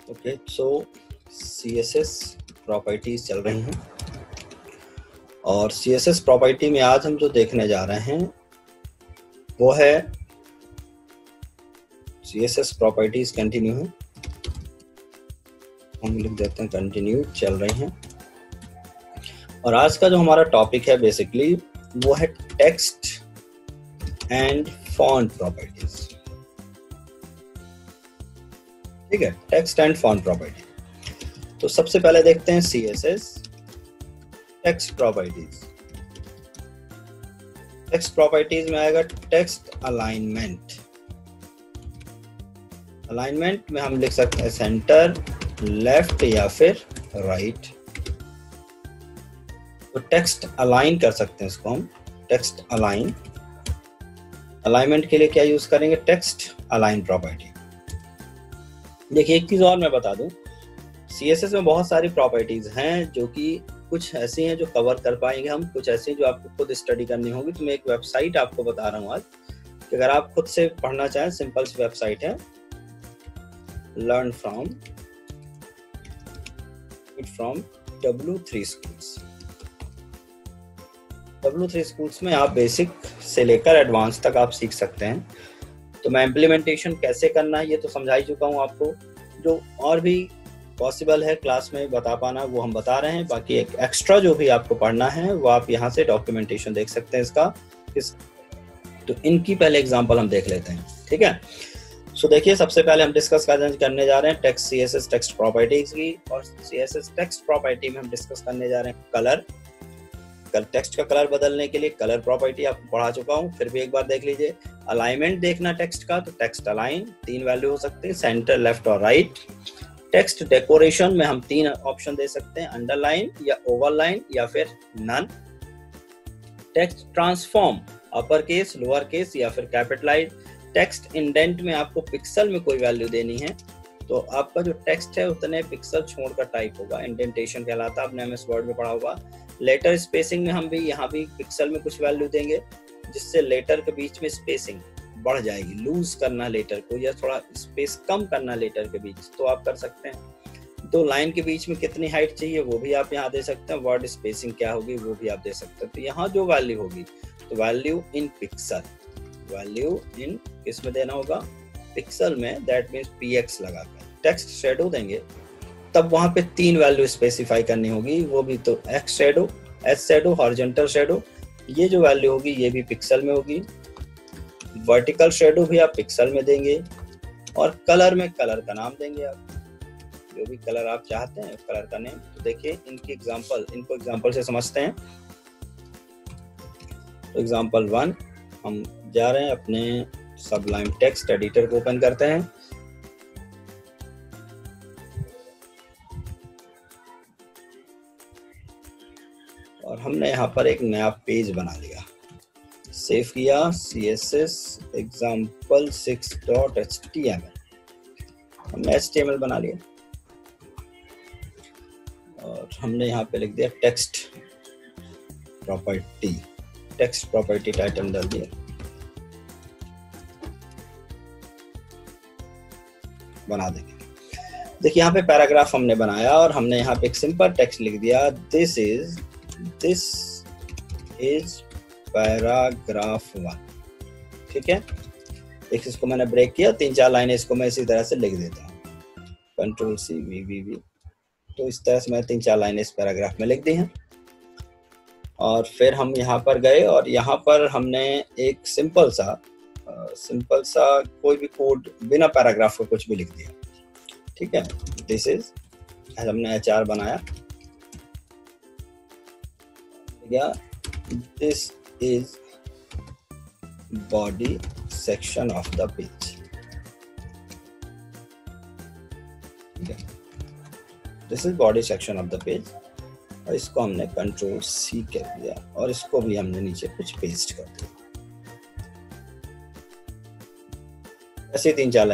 Okay, सो CSS properties चल रही हैं और CSS प्रॉपर्टी में आज हम जो देखने जा रहे हैं वो है CSS प्रॉपर्टीज कंटिन्यू है। हम लिख देते हैं कंटिन्यू चल रही हैं। और आज का जो हमारा टॉपिक है बेसिकली वो है टेक्स्ट एंड फॉन्ट प्रॉपर्टीज। ठीक है, टेक्स्ट एंड फॉन्ट प्रॉपर्टी। तो सबसे पहले देखते हैं CSS text properties. Text properties में आएगा टेक्स्ट अलाइनमेंट। अलाइनमेंट में हम लिख सकते हैं सेंटर, लेफ्ट या फिर राइट। तो टेक्स्ट अलाइन कर सकते हैं इसको हम, टेक्स्ट अलाइन। अलाइनमेंट के लिए क्या यूज करेंगे? Text align property. देखिए एक चीज और मैं बता दूं, CSS में बहुत सारी प्रॉपर्टीज हैं जो कि कुछ ऐसी हैं जो कवर कर पाएंगे हम, कुछ ऐसी जो आपको खुद स्टडी करनी होगी। तो मैं एक वेबसाइट आपको बता रहा हूँ आज कि अगर आप खुद से पढ़ना चाहें, सिंपल सी वेबसाइट है learn from W3 Schools। W3 Schools में आप बेसिक से लेकर एडवांस तक आप सीख सकते हैं। तो मैं इम्प्लीमेंटेशन कैसे करना है ये तो समझा ही चुका हूँ आपको। जो और भी पॉसिबल है क्लास में बता पाना वो हम बता रहे हैं। बाकी एक एक्स्ट्रा जो भी आपको पढ़ना है वो आप यहाँ से डॉक्यूमेंटेशन देख सकते हैं इसका। तो इनकी पहले एग्जांपल हम देख लेते हैं। ठीक है, सो देखिए सबसे पहले हम डिस्कस करने जा रहे हैं टेक्स्ट CSS टेक्स्ट प्रॉपर्टीज की। और CSS टेक्स्ट प्रॉपर्टी में हम डिस्कस करने जा रहे हैं कलर। टेक्स्ट का कलर बदलने के लिए कलर प्रॉपर्टी आपको पढ़ा चुका हूँ, फिर भी एक बार देख लीजिए। अलाइनमेंट देखना टेक्स्ट का, तो टेक्स्ट अलाइन 3 वैल्यू हो सकते हैं, सेंटर, लेफ्ट और राइट। टेक्स्ट डेकोरेशन में हम 3 ऑप्शन दे सकते हैं, अंडरलाइन या ओवरलाइन या फिर none. Text transform, upper case, lower case या फिर कैपिटलाइज। टेक्स्ट इंडेंट में आपको पिक्सल में कोई वैल्यू देनी है, तो आपका जो टेक्स्ट है उतने पिक्सल छोड़कर टाइप होगा, इंडेंटेशन कहलाता है, आपने MS वर्ड में पढ़ा होगा। लेटर स्पेसिंग में हम भी यहाँ भी पिक्सल में कुछ वैल्यू देंगे जिससे लेटर के बीच में स्पेसिंग बढ़ जाएगी। लूज करना लेटर को या थोड़ा स्पेस कम करना लेटर के बीच, तो आप कर सकते हैं। 2 लाइन के बीच में कितनी हाइट चाहिए वो भी आप यहाँ दे सकते हैं। वर्ड स्पेसिंग क्या होगी वो भी आप दे सकते हैं। तो यहाँ जो वैल्यू होगी तो value in pixel, value in किसमें देना होगा? पिक्सल में, दैट मीन्स PX लगाकर। टेक्स्ट शेडो देंगे तब वहां पे 3 वैल्यू स्पेसिफाई करनी होगी, वो भी तो X shadow, S shadow, horizontal shadow. ये जो वैल्यू होगी ये भी पिक्सल में होगी। वर्टिकल शेडो भी आप पिक्सल में देंगे। और कलर में कलर का नाम देंगे आप, जो भी कलर आप चाहते हैं कलर का नेम। तो देखिए इनको एग्जांपल से समझते हैं। तो एग्जांपल 1 हम जा रहे हैं अपने सबलाइम टेक्स्ट एडिटर को ओपन करते हैं। और हमने यहाँ पर एक नया पेज बना लिया, सेव किया, CSS example6.html। हमने HTML बना लिया और हमने यहाँ पे लिख दिया text property, text property title डाल दिया, बना देंगे। देखिए यहाँ पे पैराग्राफ हमने बनाया और हमने यहाँ पे एक सिंपल टेक्स्ट लिख दिया, दिस इज पैराग्राफ 1। ठीक है, एक इसको मैंने ब्रेक किया, 3-4 लाइनें इसको मैं इसी तरह से लिख देता हूँ, Ctrl+C V। तो इस तरह से मैं 3-4 लाइनें इस पैराग्राफ में लिख दी हैं। और फिर हम यहाँ पर गए और यहाँ पर हमने एक सिंपल सा कोई भी कोड बिना पैराग्राफ को कुछ भी लिख दिया। ठीक है, दिस इज, हमने HR बनाया, this is body section of the page. ठीक है, this is body section of the page. और इसको हमने Ctrl+C कर दिया और इसको भी हमने नीचे कुछ पेस्ट कर दिया। ऐसे 3-4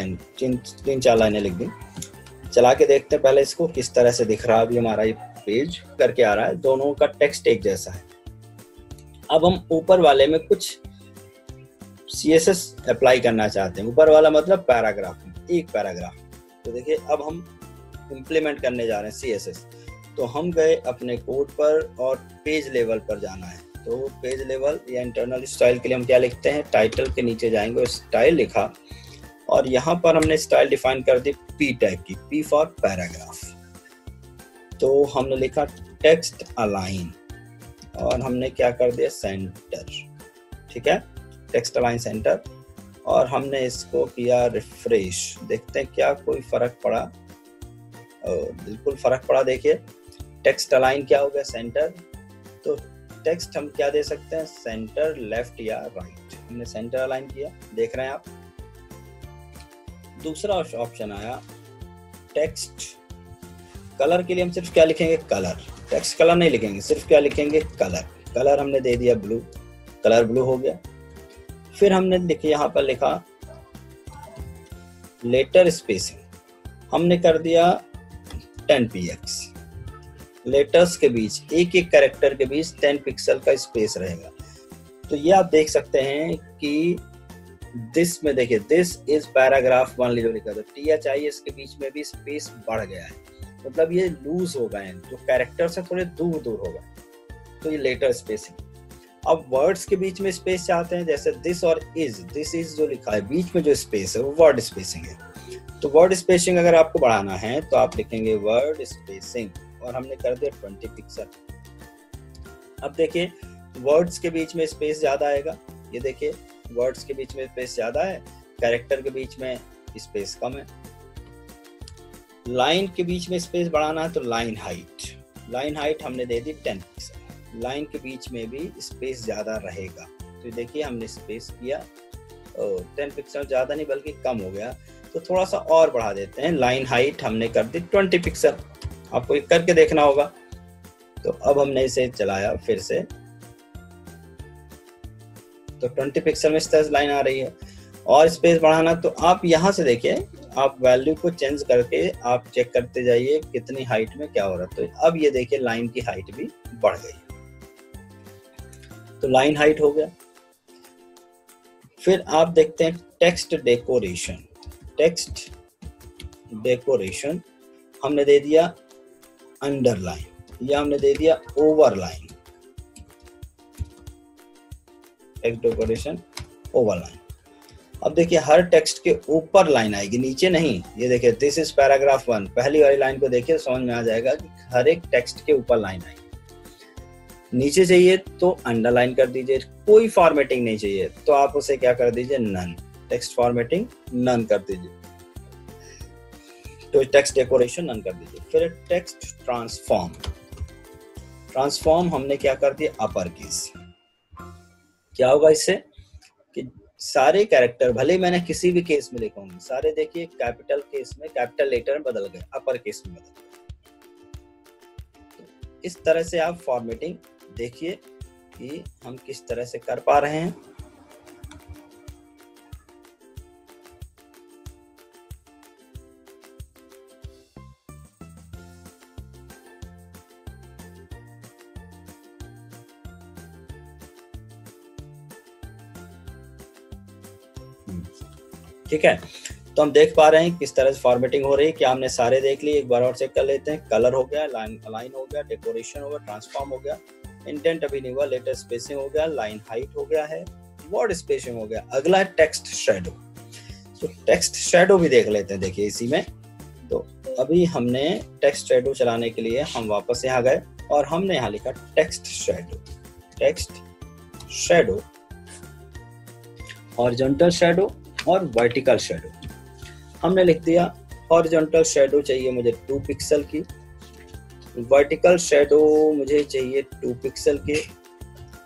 लाइनें लिख दी। चला के देखते हैं पहले इसको किस तरह से दिख रहा है। अभी हमारा ये पेज करके आ रहा है, दोनों का टेक्स्ट एक जैसा है। अब हम ऊपर वाले में कुछ CSS अप्लाई करना चाहते हैं। ऊपर वाला मतलब पैराग्राफ, एक पैराग्राफ। तो देखिए अब हम इम्प्लीमेंट करने जा रहे हैं CSS। तो हम गए अपने कोड पर और पेज लेवल पर जाना है। तो पेज लेवल या इंटरनल स्टाइल के लिए हम क्या लिखते हैं, टाइटल के नीचे जाएंगे और स्टाइल लिखा, और यहाँ पर हमने स्टाइल डिफाइन कर दी P टैग की, P फॉर पैराग्राफ। तो हमने लिखा टेक्स्ट अलाइन और हमने क्या कर दिया सेंटर, ठीक है, टेक्स्ट अलाइन सेंटर, और हमने इसको किया रिफ्रेश। देखते हैं क्या कोई फर्क पड़ा। बिल्कुल फर्क पड़ा। देखिए टेक्स्ट अलाइन क्या हो गया, सेंटर। तो टेक्स्ट हम क्या दे सकते हैं, सेंटर, लेफ्ट या राइट। हमने सेंटर अलाइन किया, देख रहे हैं आप। दूसरा ऑप्शन आया टेक्स्ट कलर के लिए हम सिर्फ क्या लिखेंगे, कलर। टेक्स्ट कलर नहीं लिखेंगे, सिर्फ क्या लिखेंगे, कलर। कलर हमने दे दिया ब्लू, कलर ब्लू हो गया। फिर हमने देखिए यहाँ पर लिखा लेटर स्पेसिंग, हमने कर दिया 10 px। लेटर्स के बीच एक एक कैरेक्टर के बीच 10 पिक्सल का स्पेस रहेगा। तो ये आप देख सकते हैं कि दिस में देखिए दिस इज पैराग्राफ 1 जो लिखा था, THIS के बीच में भी स्पेस बढ़ गया है, मतलब ये लूज हो गए हैं, जो कैरेक्टर से थोड़े दूर दूर हो गए। तो ये लेटर स्पेसिंग। अब वर्ड्स के बीच में स्पेस चाहते हैं, जैसे दिस और इज, दिस इज जो लिखा है बीच में जो स्पेस है वो वर्ड स्पेसिंग है। तो वर्ड स्पेसिंग अगर आपको बढ़ाना है तो आप लिखेंगे वर्ड स्पेसिंग, और हमने कर दिया 20 पिक्सल। अब देखिए वर्ड्स के बीच में स्पेस ज्यादा आएगा, ये देखिए वर्ड्स के बीच में स्पेस ज्यादा है, कैरेक्टर के बीच में स्पेस कम है। लाइन के बीच में स्पेस बढ़ाना है तो लाइन हाइट हमने दे दी 10 पिक्सल। लाइन के बीच में भी स्पेस ज्यादा रहेगा, तो देखिए हमने स्पेस किया 10 पिक्सल, ज्यादा नहीं बल्कि कम हो गया। तो थोड़ा सा और बढ़ा देते हैं, लाइन हाइट हमने कर दी 20 पिक्सल। आपको एक करके देखना होगा। तो अब हमने इसे चलाया फिर से, तो 20 पिक्सल में इस तरह लाइन आ रही है। और स्पेस बढ़ाना तो आप यहाँ से देखिए, आप वैल्यू को चेंज करके आप चेक करते जाइए कितनी हाइट में क्या हो रहा है। तो अब ये देखिए लाइन की हाइट भी बढ़ गई, तो लाइन हाइट हो गया। फिर आप देखते हैं टेक्स्ट डेकोरेशन। टेक्स्ट डेकोरेशन हमने दे दिया अंडरलाइन या हमने दे दिया ओवरलाइन। Text decoration overline. अब देखिए हर टेक्स्ट के ऊपर लाइन आएगी, नीचे नहीं। ये देखिए दिस इज पैराग्राफ 1, पहली वाली लाइन को देखिए समझ में आ जाएगा कि हर एक टेक्स्ट के ऊपर लाइन आएगी। नीचे चाहिए तो अंडरलाइन कर दीजिए, कोई फॉर्मेटिंग नहीं चाहिए तो आप उसे क्या कर दीजिए, नन। टेक्स्ट फॉर्मेटिंग नन कर दीजिए, तो टेक्स्ट डेकोरेशन नन कर दीजिए। फिर टेक्स्ट ट्रांसफॉर्म हमने क्या कर दिया, अपर केस। क्या होगा इससे कि सारे कैरेक्टर, भले मैंने किसी भी केस में लिखा हूँ, सारे देखिए कैपिटल केस में, कैपिटल लेटर में बदल गए, अपर केस में बदल गए। तो इस तरह से आप फॉर्मेटिंग देखिए कि हम किस तरह से कर पा रहे हैं। ठीक है, तो हम देख पा रहे हैं किस तरह से फॉर्मेटिंग हो रही है। क्या हमने सारे देख लिए, एक बार और चेक कर लेते हैं। कलर हो गया, लाइन अलाइन हो गया, डेकोरेशन हो गया, ट्रांसफॉर्म हो गया, इंटेंट अभी नहीं हुआ, लेटर स्पेसिंग हो गया, लाइन हाइट हो गया है, वर्ड स्पेसिंग हो गया। अगला है टेक्स्ट शैडो। तो टेक्स्ट शैडो भी देख लेते हैं, देखिए इसी में। तो अभी हमने टेक्स्ट शैडो चलाने के लिए हम वापस यहाँ गए और हमने यहाँ लिखा text shadow. Text shadow, horizontal shadow और वर्टिकल शैडो। हमने लिख दिया हॉरिजॉन्टल शैडो चाहिए मुझे 2 पिक्सल की, वर्टिकल शैडो मुझे चाहिए 2 पिक्सल के,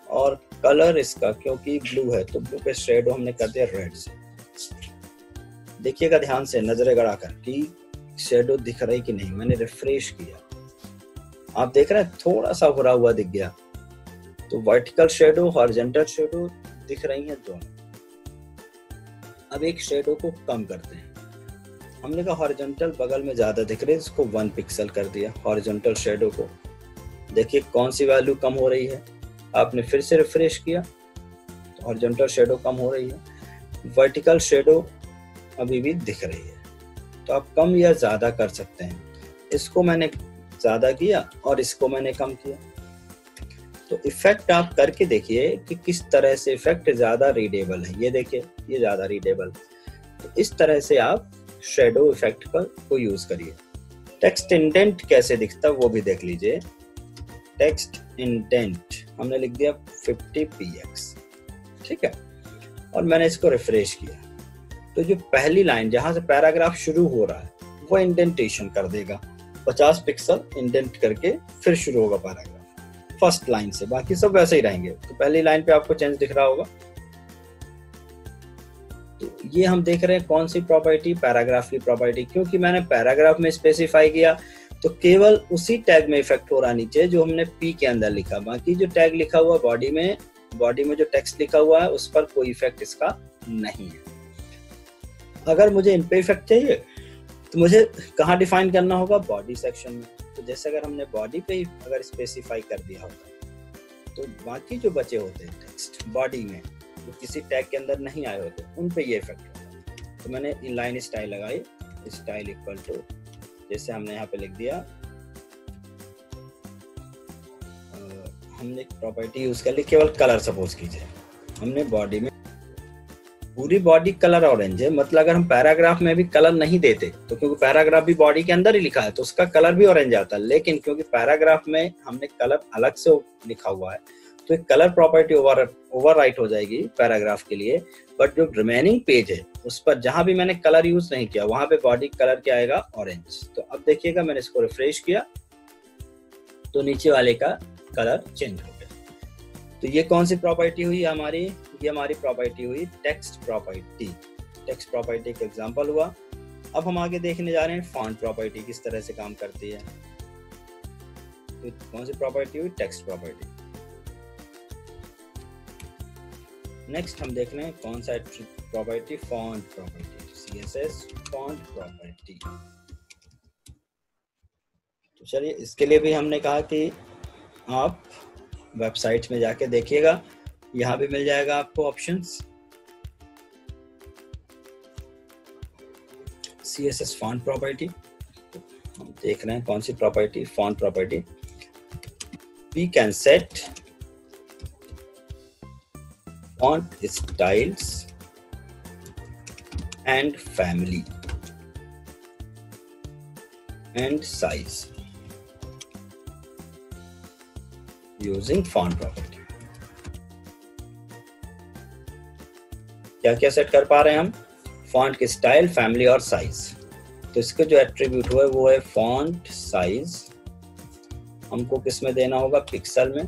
और कलर इसका क्योंकि ब्लू है तो ब्लू पे शैडो हमने कर दिया रेड से। देखिएगा ध्यान से, नजरें गड़ाकर कि शैडो दिख रही कि नहीं। मैंने रिफ्रेश किया, आप देख रहे हैं थोड़ा सा भरा हुआ दिख गया। तो वर्टिकल शैडो, हॉरिजॉन्टल शैडो दिख रही हैं दोनों। अब एक शैडो को कम करते हैं। हमने कहा हॉरिजॉन्टल बगल में ज्यादा दिख रहे हैं, इसको 1 पिक्सल कर दिया हॉरिजॉन्टल शैडो को। देखिए कौन सी वैल्यू कम हो रही है। आपने फिर से रिफ्रेश किया तो हॉरिजॉन्टल शैडो कम हो रही है। वर्टिकल शैडो अभी भी दिख रही है, तो आप कम या ज्यादा कर सकते हैं। इसको मैंने ज्यादा किया और इसको मैंने कम किया। तो इफेक्ट आप करके देखिए कि किस तरह से इफेक्ट ज्यादा रीडेबल है। ये देखिए, ये ज्यादा रीडेबल। तो इस तरह से आप शेडो इफेक्ट को यूज करिए। टेक्स्ट इंडेंट कैसे दिखता है वो भी देख लीजिए। टेक्स्ट इंडेंट हमने लिख दिया 50px, ठीक है, और मैंने इसको रिफ्रेश किया। तो जो पहली लाइन जहां से पैराग्राफ शुरू हो रहा है वो इंडेंटेशन कर देगा, 50 पिक्सल इंडेंट करके फिर शुरू होगा पैराग्राफ फर्स्ट लाइन से। बाकी सब वैसे ही रहेंगे। तो पहली लाइन पे आपको चेंज दिख रहा होगा। तो ये हम देख रहे हैं कौन सी प्रॉपर्टी, पैराग्राफ की प्रॉपर्टी। क्योंकि मैंने पैराग्राफ में स्पेसिफाई किया तो केवल उसी टैग में इफेक्ट हो रहा नीचे जो हमने पी के अंदर लिखा। बाकी जो टैग लिखा हुआ बॉडी में जो टेक्स्ट लिखा हुआ है उस पर कोई इफेक्ट इसका नहीं है। अगर मुझे इन पे इफेक्ट चाहिए तो मुझे कहाँ डिफाइन करना होगा, बॉडी सेक्शन में। तो जैसे अगर हमने बॉडी पे ही अगर स्पेसिफाई कर दिया होता तो बाकी जो बचे होते हैं टेक्स्ट बॉडी में जो किसी टैग के अंदर नहीं आए होते उन पे ये इफेक्ट होता। तो मैंने इनलाइन स्टाइल लगाई, स्टाइल इक्वल टू, जैसे हमने यहाँ पे लिख दिया, हमने एक प्रॉपर्टी यूज कर ली केवल कलर। सपोज कीजिए हमने बॉडी में पूरी बॉडी कलर ऑरेंज है, मतलब अगर हम पैराग्राफ में भी कलर नहीं देते तो क्योंकि पैराग्राफ भी बॉडी के अंदर ही लिखा है तो उसका कलर भी ऑरेंज आता है। लेकिन क्योंकि पैराग्राफ में हमने कलर अलग से लिखा हुआ है तो एक कलर प्रॉपर्टी ओवरराइट हो जाएगी पैराग्राफ के लिए। बट जो रिमेनिंग पेज है उस पर जहां भी मैंने कलर यूज नहीं किया वहां पे बॉडी कलर क्या आएगा, ऑरेंज। तो अब देखिएगा मैंने इसको रिफ्रेश किया तो नीचे वाले का कलर चेंज हो गया। तो ये कौन सी प्रॉपर्टी हुई हमारी, ये हमारी प्रॉपर्टी हुई टेक्स्ट प्रॉपर्टी। टेक्स्ट प्रॉपर्टी का एग्जांपल हुआ। अब हम आगे देखने जा रहे हैं फॉन्ट प्रॉपर्टी किस तरह से काम करती है। तो कौन सी प्रॉपर्टी हुई, टेक्स्ट प्रॉपर्टी। नेक्स्ट हम देख रहे हैं कौन सा property, font property, CSS font property. तो चलिए इसके लिए भी हमने कहा कि आप वेबसाइट में जाके देखिएगा, यहाँ भी मिल जाएगा आपको ऑप्शंस। CSS फॉन्ट प्रॉपर्टी, हम देख रहे हैं कौन सी property, font property. We can set font styles and family and size using font property। क्या क्या सेट कर पा रहे हैं हम, फॉन्ट के स्टाइल, फैमिली और साइज। तो इसके जो एट्रीब्यूट हुआ है वो है फॉन्ट साइज, हमको किस में देना होगा, पिक्सल में।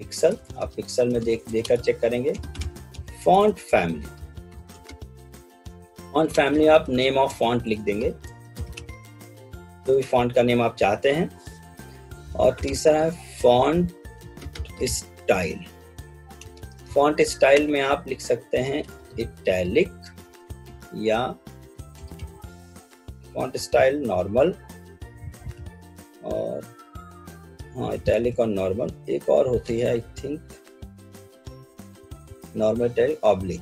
पिक्सल, आप पिक्सल में देखकर चेक करेंगे। फॉन्ट फैमिली, फॉन्ट फैमिली आप नेम ऑफ फॉन्ट लिख देंगे, जो भी फॉन्ट का नेम आप चाहते हैं। और तीसरा है फॉन्ट स्टाइल। फॉन्ट स्टाइल में आप लिख सकते हैं इटैलिक या फॉन्ट स्टाइल नॉर्मल, और हाँ इटैलिक और नॉर्मल। एक और होती है I think normal, italic, oblique,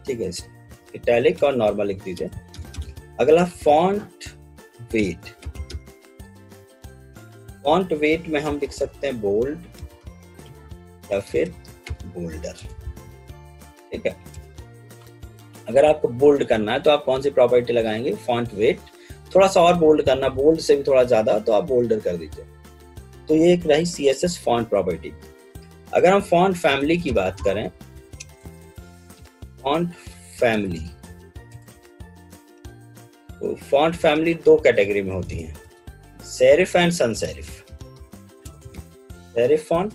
ठीक है। इटैलिक और नॉर्मल लिख दीजिए। अगला फॉन्ट वेट। फॉन्ट वेट में हम लिख सकते हैं बोल्ड या फिर बोल्डर, ठीक है। अगर आपको बोल्ड करना है तो आप कौन सी प्रॉपर्टी लगाएंगे, फॉन्ट वेट। थोड़ा सा और बोल्ड करना, बोल्ड से भी थोड़ा ज्यादा, तो आप बोल्डर कर दीजिए। तो ये एक रही CSS फॉन्ट प्रॉपर्टी। अगर हम फॉन्ट फैमिली की बात करें, फॉन्ट फैमिली, तो फॉन्ट फैमिली दो कैटेगरी में होती है, serif and sans serif। Serif font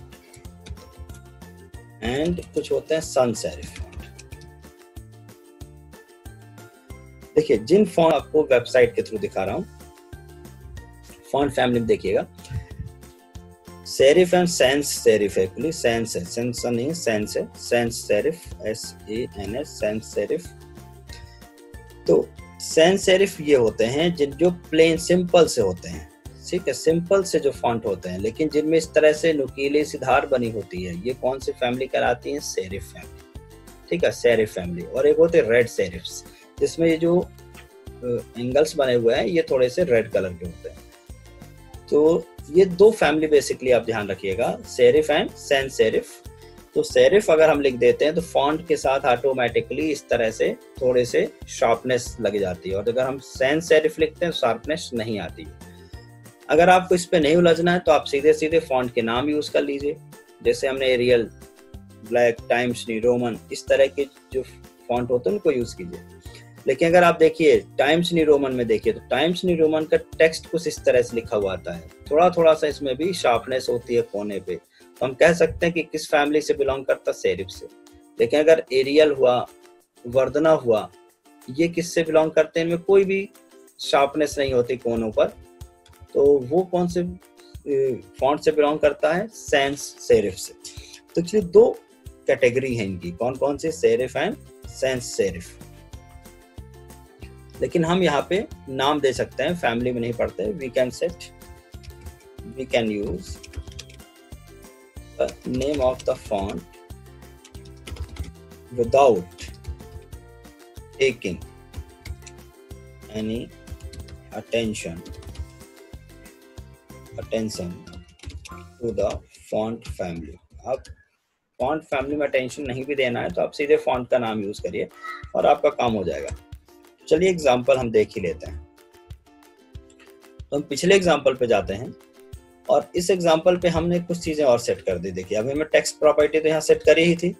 and कुछ होते हैं sans serif फॉन्ट। देखिए जिन फॉन्ट आपको वेबसाइट के थ्रू दिखा रहा हूं, फॉन्ट फैमिली में देखिएगा सेरिफ एंड sans serif है, एक्चुअली sans है, sans नहीं sans है, sans serif, SANS, sans serif। तो sans serif ये होते हैं जो प्लेन सिंपल से होते हैं, ठीक है, सिंपल से जो फॉन्ट होते हैं, लेकिन जिनमें इस तरह से नुकीले सी धार बनी होती है, ये कौन सी फैमिली कहलाती है, सेरिफ फैमिली, ठीक है, सेरिफ फैमिली। और एक होते हैं रेड सेरिफ्स, जिसमें ये जो एंगल्स बने हुए हैं ये थोड़े से रेड कलर के होते हैं। तो ये दो फैमिली बेसिकली आप ध्यान रखिएगा, सेरिफ एंड सैंस सेरिफ। तो सेरिफ अगर हम लिख देते हैं तो फॉन्ट के साथ ऑटोमेटिकली इस तरह से थोड़े से शार्पनेस लग जाती है, और अगर हम सैंस सेरिफ लिखते हैं शार्पनेस नहीं आती। अगर आपको इस पे नहीं उलझना है तो आप सीधे सीधे फॉन्ट के नाम यूज कर लीजिए, जैसे हमने Arial, black, Times New Roman, इस तरह के जो फॉन्ट होते हैं उनको यूज कीजिए। लेकिन अगर आप देखिए टाइम्स न्यू रोमन में देखिए तो टाइम्स न्यू रोमन का टेक्स्ट कुछ इस तरह से लिखा हुआ आता है, थोड़ा थोड़ा सा इसमें भी शार्पनेस होती है कोने पे, तो हम कह सकते हैं कि किस फैमिली से बिलोंग करता, सेरिफ से। लेकिन अगर एरियल हुआ, वर्धना हुआ, ये किससे बिलोंग करते हैं, इनमें कोई भी शार्पनेस नहीं होती कोनों पर, तो वो कौन से फॉन्ट से बिलोंग करता है, सैंस सेरिफ से। तो एक्चुअली दो कैटेगरी है इनकी, कौन कौन से, सेरिफ एंड सैंस सेरिफ। लेकिन हम यहाँ पे नाम दे सकते हैं, फैमिली में नहीं पढ़ते। We can use the name of the font without taking any attention to the font family। आप फॉन्ट फैमिली में अटेंशन नहीं भी देना है तो आप सीधे फॉन्ट का नाम यूज करिए और आपका काम हो जाएगा। चलिए एग्जांपल हम देख ही लेते हैं। तो हम पिछले एग्जांपल पे जाते हैं और इस एग्जांपल पे हमने कुछ चीजें और सेट कर दी। देखिए अभी हमें टेक्स्ट प्रॉपर्टी तो यहाँ सेट करी ही थी,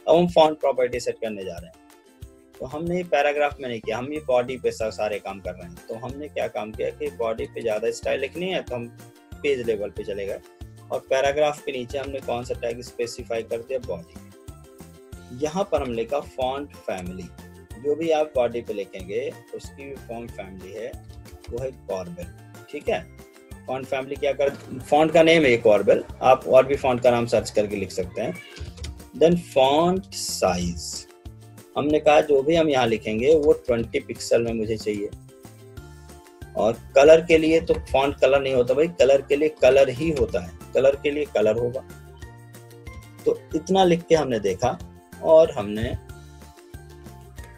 अब हम फॉन्ट प्रॉपर्टी सेट करने जा रहे हैं। तो हमने पैराग्राफ में नहीं किया, हम ये बॉडी पे सारे काम कर रहे हैं। तो हमने क्या काम किया कि बॉडी पे ज्यादा स्टाइल लिखनी है तो हम पेज लेवल पे चले गए और पैराग्राफ के नीचे हमने कौन सा टैग स्पेसिफाई कर दिया, बॉडी। यहाँ पर हम लिखा फॉन्ट फैमिली। जो भी आप बॉडी पे लिखेंगे उसकी फॉन्ट फैमिली है वो है कॉर्बेल। ठीक है, फॉन्ट फैमिली क्या कर, फॉन्ट का नेम है कॉर्बेल, आप और भी फॉन्ट का नाम सर्च करके लिख सकते हैं। देन फॉन्ट साइज, हमने कहा जो भी हम यहाँ लिखेंगे वो 20 पिक्सल में मुझे चाहिए। और कलर के लिए तो फॉन्ट कलर नहीं होता भाई, कलर के लिए कलर ही होता है, कलर के लिए कलर होगा। तो इतना लिख के हमने देखा और हमने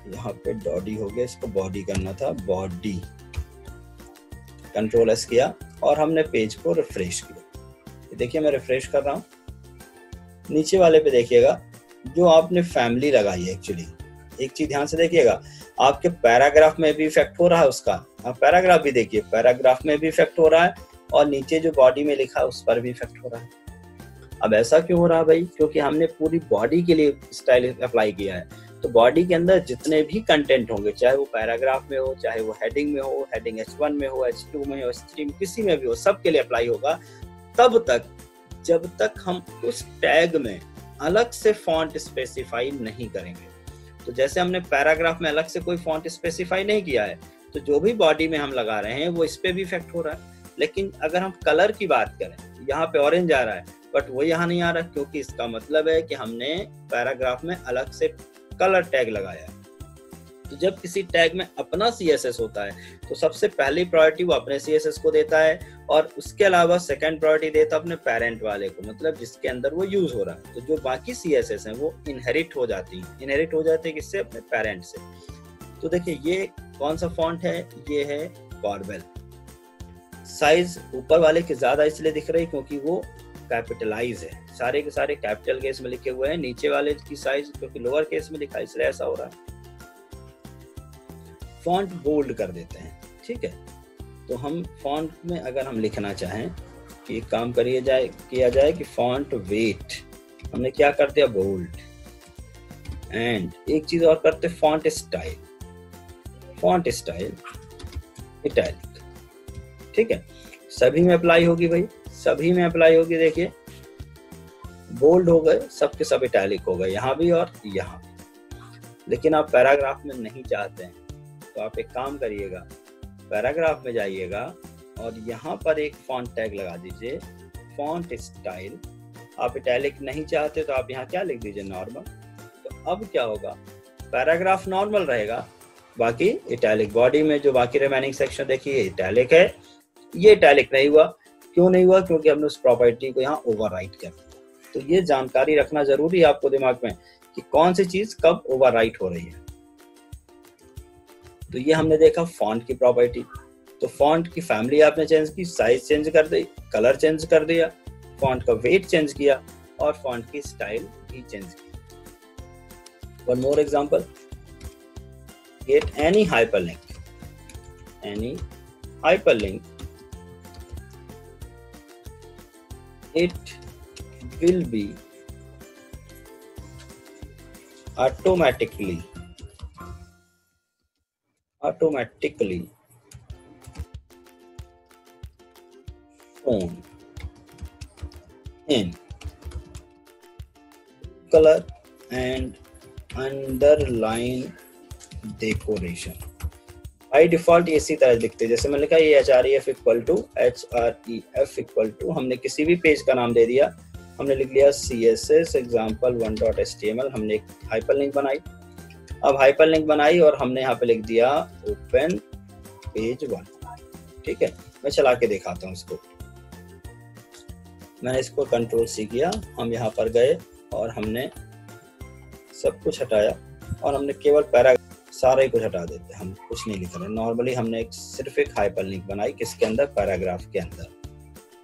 यहाँ पे डॉडी हो गया, इसको बॉडी करना था, बॉडी, कंट्रोल एस किया और हमने पेज को रिफ्रेश किया। देखिए मैं रिफ्रेश कर रहा हूँ, नीचे वाले पे देखिएगा जो आपने फैमिली लगाई है। एक्चुअली एक चीज ध्यान से देखिएगा, आपके पैराग्राफ में भी इफेक्ट हो रहा है उसका, आप पैराग्राफ भी देखिए, पैराग्राफ में भी इफेक्ट हो रहा है और नीचे जो बॉडी में लिखा है उस पर भी इफेक्ट हो रहा है। अब ऐसा क्यों हो रहा है भाई, क्योंकि हमने पूरी बॉडी के लिए स्टाइल अप्लाई किया है। तो बॉडी के अंदर जितने भी कंटेंट होंगे, चाहे वो पैराग्राफ में हो, चाहे वो हेडिंग में हो, हेडिंग H1 में हो, H2 में हो, H3 में, किसी में भी हो, सबके लिए अप्लाई होगा तब तक जब तक हम उस टैग में अलग से फॉन्ट स्पेसिफाई नहीं करेंगे। तो जैसे हमने पैराग्राफ में अलग से कोई फॉन्ट स्पेसिफाई नहीं किया है तो जो भी बॉडी में हम लगा रहे हैं वो इस पे भी इफेक्ट हो रहा है। लेकिन अगर हम कलर की बात करें, यहाँ पे ऑरेंज आ रहा है बट वो यहाँ नहीं आ रहा, क्योंकि इसका मतलब है कि हमने पैराग्राफ में अलग से कलर टैग लगाया है। तो जब किसी टैग में अपना CSS होता है तो सबसे पहली प्रायोरिटी वो अपने CSS को देता है और उसके अलावा सेकंड प्रायोरिटी देता है अपने पेरेंट वाले को, मतलब जिसके अंदर वो यूज हो रहा है। तो जो बाकी CSS हैं वो इनहेरिट हो जाती है किससे, अपने पेरेंट से। तो देखिए ये कौन सा फॉन्ट है, ये है कॉर्बेल। साइज ऊपर वाले के ज्यादा इसलिए दिख रही क्योंकि वो कैपिटलाइज है, सारे के सारे कैपिटल केस में लिखे हुए हैं। नीचे वाले की साइज क्योंकि लोअर केस में लिखा है इसलिए ऐसा हो रहा है। फॉन्ट बोल्ड कर देते हैं। ठीक है, तो हम फॉन्ट में अगर हम लिखना चाहें कि एक काम किया जाए कि फॉन्ट वेट हमने क्या कर दिया, बोल्ड। एंड एक चीज और करते, फॉन्ट स्टाइल इटैलिक। ठीक है, सभी में अप्लाई होगी भाई, सभी में अप्लाई होगी। देखिए बोल्ड हो गए, सबके सब इटैलिक हो गए, यहाँ भी और यहाँ भी। लेकिन आप पैराग्राफ में नहीं चाहते हैं तो आप एक काम करिएगा, पैराग्राफ में जाइएगा और यहाँ पर एक फॉन्ट टैग लगा दीजिए, फॉन्ट स्टाइल। आप इटैलिक नहीं चाहते तो आप यहाँ क्या लिख दीजिए, नॉर्मल। तो अब क्या होगा, पैराग्राफ नॉर्मल रहेगा, बाकी इटैलिक। बॉडी में जो बाकी रिमेनिंग सेक्शन देखिए इटैलिक है, ये इटैलिक नहीं हुआ। क्यों नहीं हुआ, क्योंकि हमने उस प्रॉपर्टी को यहाँ ओवरराइट कर दिया। तो ये जानकारी रखना जरूरी है आपको दिमाग में कि कौन सी चीज कब ओवरराइट हो रही है। तो ये हमने देखा फॉन्ट की प्रॉपर्टी। तो फॉन्ट की फैमिली आपने चेंज की, साइज चेंज कर दी, कलर चेंज कर दिया, फॉन्ट का वेट चेंज किया और फॉन्ट की स्टाइल भी चेंज की। One more example, get any hyperlink, it will be automatically shown in color and underline decoration। By default ये इसी तरह दिखते हैं, जैसे मैंने लिखा ये href equal to href equal to, हमने किसी भी पेज का नाम दे दिया, हमने लिख लिया css example 1.html, हमने एक हाइपरलिंक बनाई। अब हाइपरलिंक बनाई और हमने यहाँ पे लिख दिया ओपन पेज 1। ठीक है, मैं चला के दिखाता हूँ इसको। मैंने इसको कंट्रोल सी किया, हम यहाँ पर गए और हमने सब कुछ हटाया और हमने केवल सारा ही कुछ हटा देते, हम कुछ नहीं लिख रहे। नॉर्मली हमने सिर्फ एक हाइपरलिंक बनाई, किसके अंदर, पैराग्राफ के अंदर।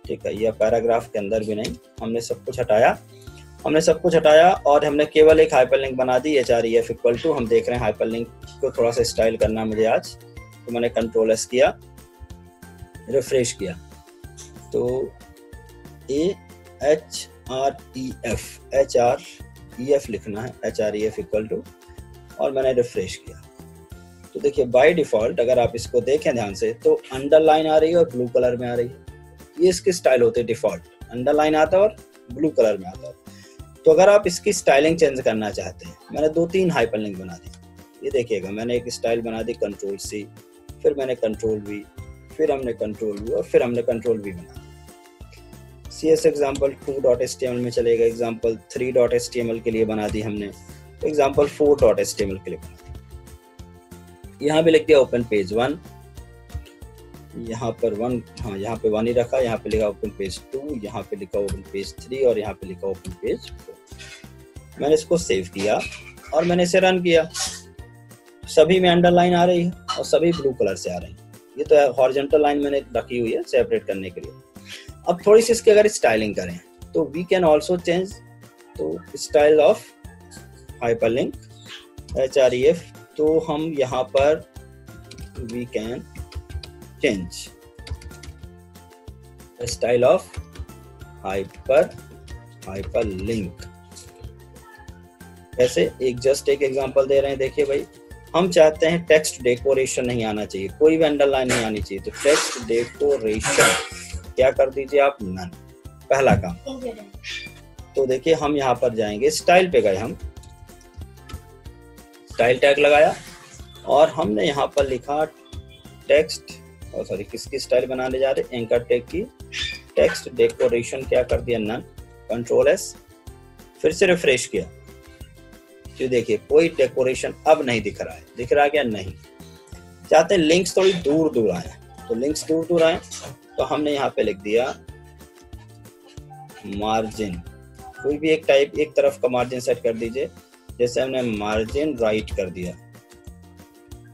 ठीक है, यह पैराग्राफ के अंदर भी नहीं, हमने सब कुछ हटाया और हमने केवल एक हाइपरलिंक बना दी href इक्वल टू। हम देख रहे हैं हाइपरलिंक को थोड़ा सा स्टाइल करना मुझे आज, तो मैंने कंट्रोल एस किया, रिफ्रेश किया, तो href लिखना है, href इक्वल टू, और मैंने रिफ्रेश किया। तो देखिए बाय डिफॉल्ट अगर आप इसको देखें ध्यान से तो अंडरलाइन आ रही है और ब्लू कलर में आ रही है। ये इसके स्टाइल होते हैं डिफॉल्ट, अंडरलाइन आता है और ब्लू कलर में आता है। तो अगर आप इसकी स्टाइलिंग चेंज करना चाहते हैं, मैंने 2-3 हाइपरलिंक बना दी। ये देखिएगा, मैंने एक स्टाइल बना दी कंट्रोल सी, फिर मैंने कंट्रोल वी, फिर हमने कंट्रोल वी और फिर हमने कंट्रोल वी बना दी। CS एग्जाम्पल 2.html में चलेगा, एग्जाम्पल 3.html के लिए बना दी हमने, एग्जाम्पल 4.html के लिए बना दी। यहाँ पे लिख दिया ओपन पेज 1, यहाँ पर 1, हाँ यहाँ पे 1 ही रखा, यहाँ पे लिखा ओपन पेज 2, यहाँ पे लिखा ओपन पेज 3 और यहाँ पे लिखा ओपन पेज 4। मैंने इसको सेव किया और मैंने इसे रन किया। सभी में अंडरलाइन आ रही है और सभी ब्लू कलर से आ रही है। ये तो हॉरिजॉन्टल लाइन मैंने रखी हुई है सेपरेट करने के लिए। अब थोड़ी सी इसकी अगर स्टाइलिंग करें तो वी कैन ऑल्सो चेंज, तो स्टाइल ऑफ हाइपरलिंक href, तो हम यहाँ पर we can change style of hyperlink. ऐसे एक एग्जांपल दे रहे हैं, देखिए भाई, हम चाहते हैं टेक्स्ट डेकोरेशन नहीं आना चाहिए, कोई भी अंडरलाइन नहीं आनी चाहिए, तो टेक्स्ट डेकोरेशन क्या कर दीजिए आप, नन, पहला काम। तो देखिए हम यहाँ पर जाएंगे, स्टाइल पे गए, हम स्टाइल टैग लगाया और हमने यहाँ पर लिखा टेक्स्ट, और सॉरी किसकी स्टाइल बनाने जा रहे, एंकर टैग की, टेक्स्ट डेकोरेशन क्या कर दिया, नन, कंट्रोल एस, फिर से रिफ्रेश किया। तो देखिए कोई डेकोरेशन अब नहीं दिख रहा है, दिख रहा क्या, नहीं। चाहते हैं लिंक्स थोड़ी दूर दूर आए, तो लिंक्स दूर दूर आए, तो हमने यहाँ पे लिख दिया मार्जिन, कोई भी एक टाइप, एक तरफ का मार्जिन सेट कर दीजिए। जैसे हमने मार्जिन राइट कर दिया,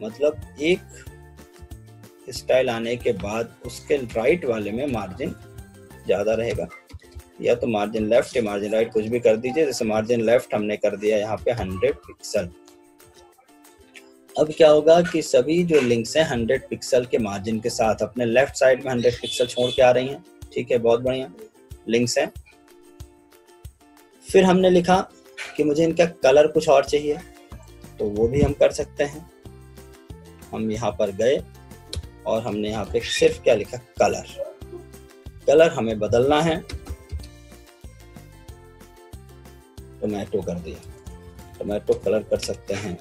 मतलब एक स्टाइल आने के बाद उसके राइट वाले में मार्जिन ज्यादा रहेगा, या तो मार्जिन लेफ्ट या मार्जिन राइट, कुछ भी कर दीजिए। जैसे मार्जिन लेफ्ट हमने कर दिया यहाँ पे 100 पिक्सल। अब क्या होगा कि सभी जो लिंक्स हैं 100 पिक्सल के मार्जिन के साथ अपने लेफ्ट साइड में 100 पिक्सल छोड़ के आ रही हैं। ठीक है, बहुत बढ़िया लिंक्स हैं। फिर हमने लिखा कि मुझे इनका कलर कुछ और चाहिए, तो वो भी हम कर सकते हैं। हम यहाँ पर गए और हमने यहाँ पे सिर्फ क्या लिखा, कलर हमें बदलना है, टोमेटो कर दिया, टोमेटो कलर कर सकते हैं।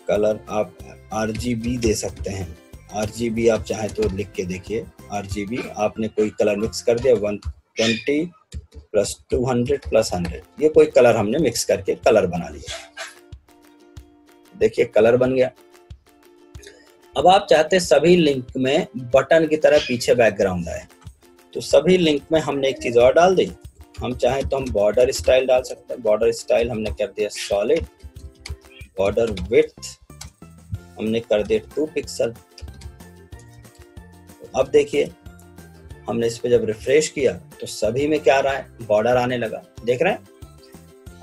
कलर आप RGB दे सकते हैं, RGB आप चाहें तो लिख के देखिए, RGB आपने कोई कलर मिक्स कर दिया, 120 + 200 + 100, ये कोई कलर हमने मिक्स करके कलर बना लिया। देखिए कलर बन गया। अब आप चाहते हैं सभी लिंक में बटन की तरह पीछे बैकग्राउंड आए, तो सभी लिंक में हमने एक चीज और डाल दी, हम चाहें तो हम बॉर्डर स्टाइल डाल सकते हैं। बॉर्डर स्टाइल हमने कर दिया सॉलिड, बॉर्डर विड्थ हमने कर दिया 2 पिक्सल। अब देखिए हमने इस पे जब रिफ्रेश किया तो सभी में क्या आ रहा है, बॉर्डर आने लगा, देख रहे हैं।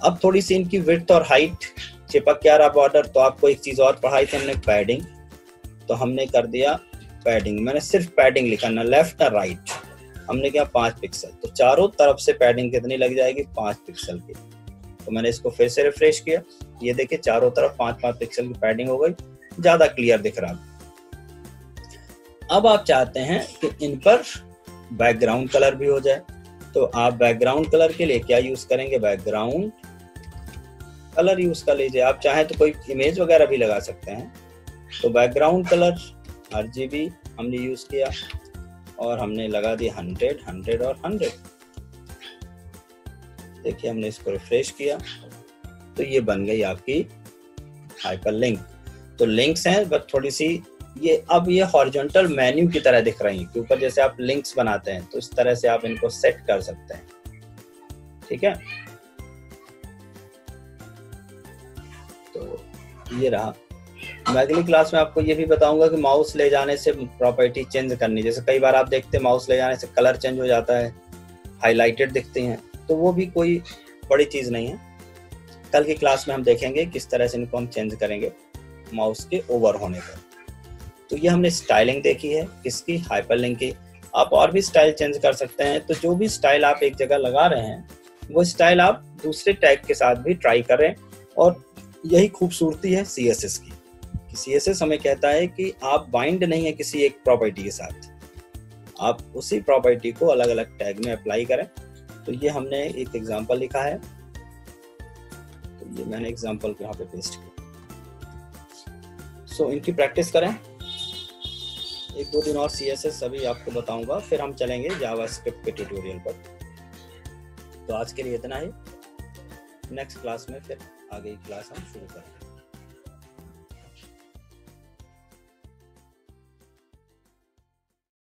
अब थोड़ी सी इनकी विड्थ और हाइट चिपक क्या रहा बॉर्डर। तो आपको एक चीज और पढ़ाई थी हमने, पैडिंग, तो हमने कर दिया पैडिंग। मैंने सिर्फ पैडिंग लिखा, ना लेफ्ट ना राइट। हमने किया 5 पिक्सल, तो चारों तरफ से पैडिंग कितनी लग जाएगी, 5 पिक्सल की। तो मैंने इसको फिर से रिफ्रेश किया, ये देखिए चारों तरफ 5-5 पिक्सल की पैडिंग हो गई, ज्यादा क्लियर दिख रहा। अब आप चाहते हैं कि इन पर बैकग्राउंड कलर भी हो जाए, तो आप बैकग्राउंड कलर के लिए क्या यूज करेंगे, बैकग्राउंड कलर यूज कर लीजिए। आप चाहें तो कोई इमेज वगैरह भी लगा सकते हैं। तो बैकग्राउंड कलर RGB हमने यूज किया और हमने लगा दिया 100, 100 और 100। देखिए हमने इसको रिफ्रेश किया तो ये बन गई आपकी हाइपरलिंक। तो लिंक्स हैं बट थोड़ी सी ये अब ये हॉरिजॉन्टल मेन्यू की तरह दिख रही हैं, के ऊपर जैसे आप लिंक्स बनाते हैं तो इस तरह से आप इनको सेट कर सकते हैं, ठीक है। तो ये रहा। मैं अगली क्लास में आपको ये भी बताऊंगा कि माउस ले जाने से प्रॉपर्टी चेंज करनी, जैसे कई बार आप देखते हैं माउस ले जाने से कलर चेंज हो जाता है, हाईलाइटेड दिखती हैं, तो वो भी कोई बड़ी चीज नहीं है। कल की क्लास में हम देखेंगे किस तरह से इनको हम चेंज करेंगे माउस के ओवर होने पर। तो ये हमने स्टाइलिंग देखी है किसकी, हाइपरलिंक की। आप और भी स्टाइल चेंज कर सकते हैं। तो जो भी स्टाइल आप एक जगह लगा रहे हैं वो स्टाइल आप दूसरे टैग के साथ भी ट्राई करें। और यही खूबसूरती है CSS की, कि CSS हमें कहता है कि आप बाइंड नहीं है किसी एक प्रॉपर्टी के साथ, आप उसी प्रॉपर्टी को अलग अलग टैग में अप्लाई करें। तो ये हमने एक एग्जांपल लिखा है, तो ये मैंने एग्जांपल को यहाँ पे पेस्ट किया। सो इनकी प्रैक्टिस करें। 1-2 दिन और CSS अभी आपको बताऊंगा, फिर हम चलेंगे जावास्क्रिप्ट के ट्यूटोरियल पर। तो आज के लिए इतना ही, नेक्स्ट क्लास में फिर आगे की क्लास हम शुरू करेंगे।